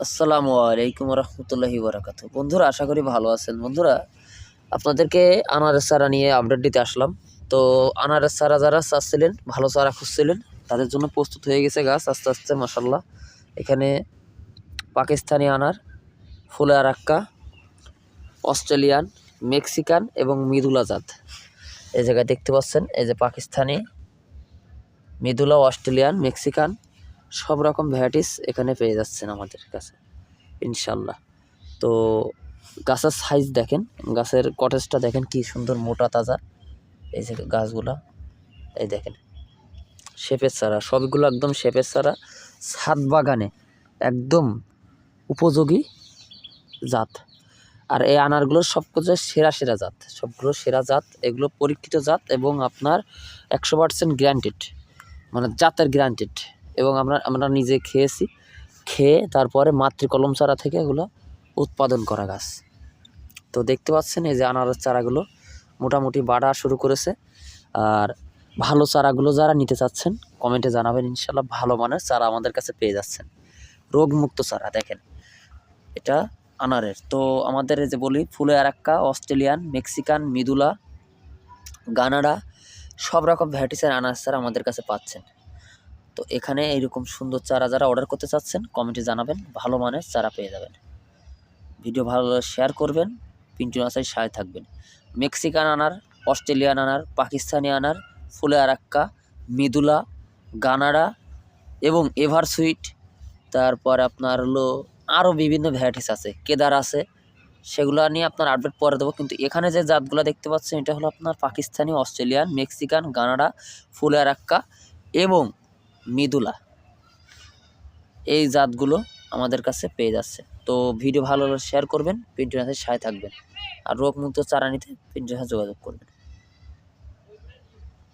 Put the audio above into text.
আসসালামু আলাইকুম রহমতুল্লাহি বারাকাতু। বন্ধুরা, আশা করি ভালো আছেন। বন্ধুরা, আপনাদেরকে আনারস চারা নিয়ে আপডেট দিতে আসলাম। তো আনারস চারা যারা চাচ্ছিলেন, ভালো চারা খুঁজছিলেন, তাদের জন্য প্রস্তুত হয়ে গেছে গাছ আস্তে আস্তে মাশাল্লাহ। এখানে পাকিস্তানি আনার, ফুলে আরাক্কা, অস্ট্রেলিয়ান, মেক্সিকান এবং মৃদুলা জাত এই জায়গায় দেখতে পাচ্ছেন। এই যে পাকিস্তানি, মৃদুলা, অস্ট্রেলিয়ান, মেক্সিকান সব রকম ভ্যারাইটিস এখানে পেয়ে যাচ্ছেন আমাদের কাছে ইনশাল্লাহ। তো গাছের সাইজ দেখেন, গাছের কটেজটা দেখেন কি সুন্দর মোটা তাজা। এই যে গাছগুলা, এই দেখেন শেপের চারা, সবগুলো একদম শেপের চারা, ছাদ বাগানে একদম উপযোগী জাত। আর এই আনারগুলোর সবকিছু সেরা সেরা জাত, সবগুলো সেরা জাত, এগুলো পরীক্ষিত জাত এবং আপনার 100% গ্যারান্টেড, মানে জাতের গ্যারান্টেড। এবং আমরা নিজে খেয়েছি, খেয়ে তারপরে মাতৃকলম চারা থেকে এগুলো উৎপাদন করা গাছ। তো দেখতে পাচ্ছেন এই যে আনারস চারাগুলো মোটামুটি বাড়া শুরু করেছে। আর ভালো চারাগুলো যারা নিতে চাচ্ছেন কমেন্টে জানাবেন, ইনশাল্লাহ ভালো মানের চারা আমাদের কাছে পেয়ে যাচ্ছেন, রোগমুক্ত চারা। দেখেন এটা আনারের। তো আমাদের এই যে বলি ফুলে আরাক্কা, অস্ট্রেলিয়ান, মেক্সিকান, মৃদুলা, গানাডা সব রকম ভ্যারাইটিসের আনারস চারা আমাদের কাছে পাচ্ছেন। তো এখানে এইরকম সুন্দর চারা যারা অর্ডার করতে চাচ্ছেন কমেন্টে জানাবেন, ভালো মানের চারা পেয়ে যাবেন। ভিডিও ভালো লাগলে শেয়ার করবেন, পিন্টু নার্সারির সাথে থাকবেন। মেক্সিকান আনার, অস্ট্রেলিয়ান আনার, পাকিস্তানি আনার, ফুলে আরাক্কা, মৃদুলা, গানাডা এবং এভার সুইট, তারপর আপনার হলো আরও বিভিন্ন ভ্যারাইটিস আছে, কেদার আছে, সেগুলো নিয়ে আপনার আপডেট পরে দেবো। কিন্তু এখানে যে জাতগুলো দেখতে পাচ্ছেন এটা হলো আপনার পাকিস্তানি, অস্ট্রেলিয়ান, মেক্সিকান, গানাডা, ফুলে আরাক্কা এবং মৃদুলা, এই জাতগুলো আমাদের কাছে পেয়ে যাচ্ছে। তো ভিডিও ভালো হলে শেয়ার করবেন, পিন্টু নার্সারির সাথে থাকবেন। আর রোগমুক্ত চারা নিতে পিন্টু নার্সারির সাথে যোগাযোগ করবেন।